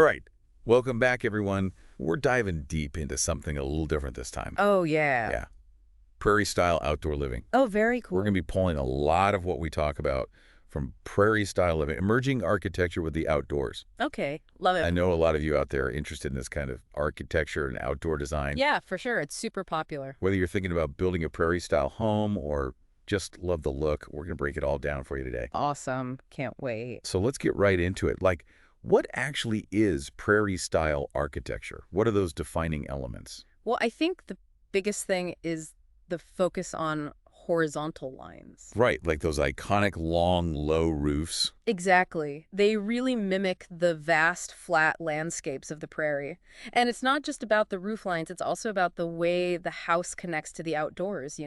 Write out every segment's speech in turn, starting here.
All right. Welcome back, everyone. We're diving deep into something a little different this time. Oh, yeah. Yeah. Prairie-style outdoor living. Oh, very We're cool. going to be pulling a lot of what we talk about from prairie-style living, emerging architecture with the outdoors. Okay, love I it. know a lot of you out there are interested in this kind of architecture and outdoor design. Yeah, for sure. It's super popular. Whether you're thinking about building a prairie-style home or just love the look, we're going to break it all down for you today. Awesome. Can't wait. So let's get right into it. Like, what actually is prairie-style architecture? What are those defining elements? Well, I think the biggest thing is the focus on horizontal lines. Right, like those iconic long, low roofs. Exactly. They really mimic the vast, flat landscapes of the prairie. And it's not just about the roof lines, it's also about the way the house connects to the outdoors,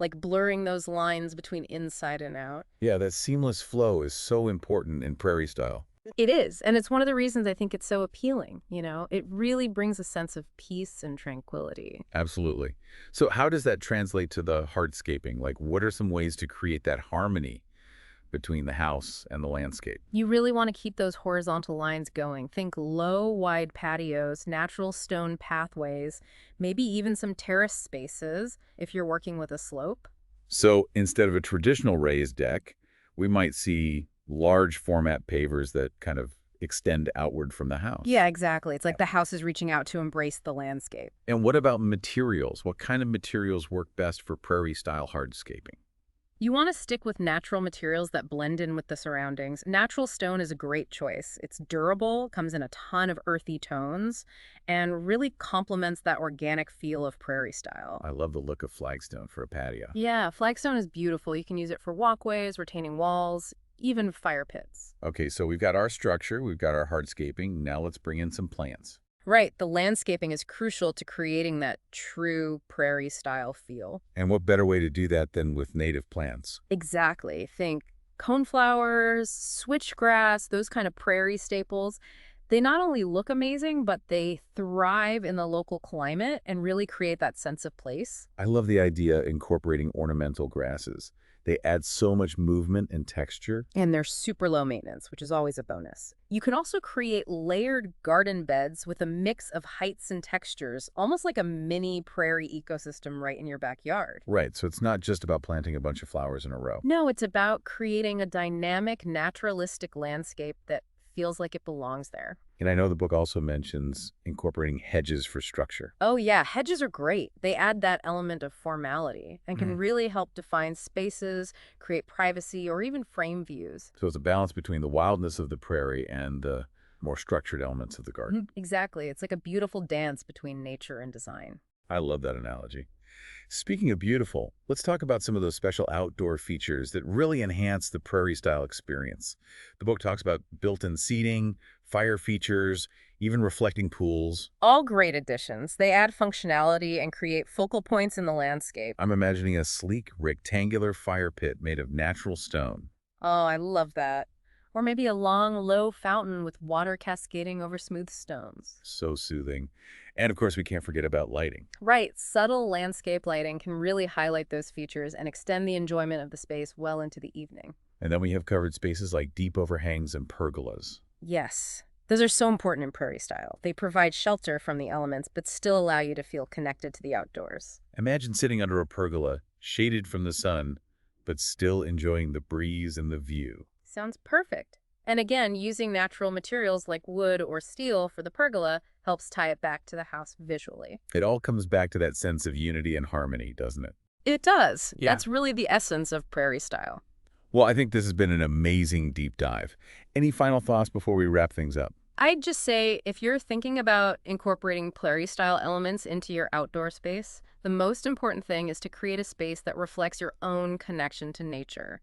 like blurring those lines between inside and out. Yeah, that seamless flow is so important in prairie style. It is, and it's one of the reasons I think it's so appealing, It really brings a sense of peace and tranquility. Absolutely. So how does that translate to the hardscaping? Like, what are some ways to create that harmony between the house and the landscape? You really want to keep those horizontal lines going. Think low, wide patios, natural stone pathways, maybe even some terrace spaces if you're working with a slope. So instead of a traditional raised deck, we might see large format pavers that kind of extend outward from the house. Yeah, exactly. It's like the house is reaching out to embrace the landscape. And what about materials? What kind of materials work best for prairie-style hardscaping? You want to stick with natural materials that blend in with the surroundings. Natural stone is a great choice. It's durable, comes in a ton of earthy tones, and really complements that organic feel of prairie style. I love the look of flagstone for a patio. Yeah, flagstone is beautiful. You can use it for walkways, retaining walls, even fire pits. Okay, so we've got our structure, we've got our hardscaping. Now let's bring in some plants. Right, the landscaping is crucial to creating that true prairie style feel. And what better way to do that than with native plants? Exactly. Think coneflowers, switchgrass, those kind of prairie staples. They not only look amazing, but they thrive in the local climate and really create that sense of place. I love the idea of incorporating ornamental grasses. They add so much movement and texture. And they're super low maintenance, which is always a bonus. You can also create layered garden beds with a mix of heights and textures, almost like a mini prairie ecosystem right in your backyard. Right, so it's not just about planting a bunch of flowers in a row. No, it's about creating a dynamic, naturalistic landscape that feels like it belongs there. And I know the book also mentions incorporating hedges for structure. Oh yeah, hedges are great. They add that element of formality and can really help define spaces, create privacy, or even frame views. So it's a balance between the wildness of the prairie and the more structured elements of the garden. Exactly. It's like a beautiful dance between nature and design. I love that analogy. Speaking of beautiful, let's talk about some of those special outdoor features that really enhance the prairie-style experience. The book talks about built-in seating, fire features, even reflecting pools. All great additions. They add functionality and create focal points in the landscape. I'm imagining a sleek, rectangular fire pit made of natural stone. Oh, I love that. Or maybe a long, low fountain with water cascading over smooth stones. So soothing. And of course, we can't forget about lighting. Right, subtle landscape lighting can really highlight those features and extend the enjoyment of the space well into the evening. And then we have covered spaces like deep overhangs and pergolas. Yes, those are so important in prairie style. They provide shelter from the elements, but still allow you to feel connected to the outdoors. Imagine sitting under a pergola, shaded from the sun, but still enjoying the breeze and the view. Sounds perfect. And again, using natural materials like wood or steel for the pergola helps tie it back to the house visually. It all comes back to that sense of unity and harmony, doesn't it? It does. Yeah. That's really the essence of prairie style. Well, I think this has been an amazing deep dive. Any final thoughts before we wrap things up? I'd just say if you're thinking about incorporating prairie-style elements into your outdoor space, the most important thing is to create a space that reflects your own connection to nature.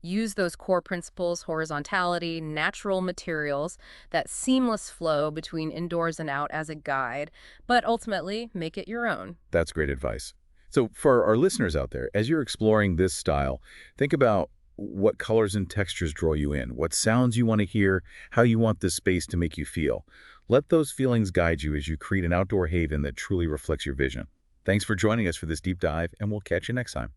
Use those core principles, horizontality, natural materials, that seamless flow between indoors and out as a guide, but ultimately make it your own. That's great advice. So for our listeners out there, as you're exploring this style, think about what colors and textures draw you in, what sounds you want to hear, how you want this space to make you feel. Let those feelings guide you as you create an outdoor haven that truly reflects your vision. Thanks for joining us for this deep dive, and we'll catch you next time.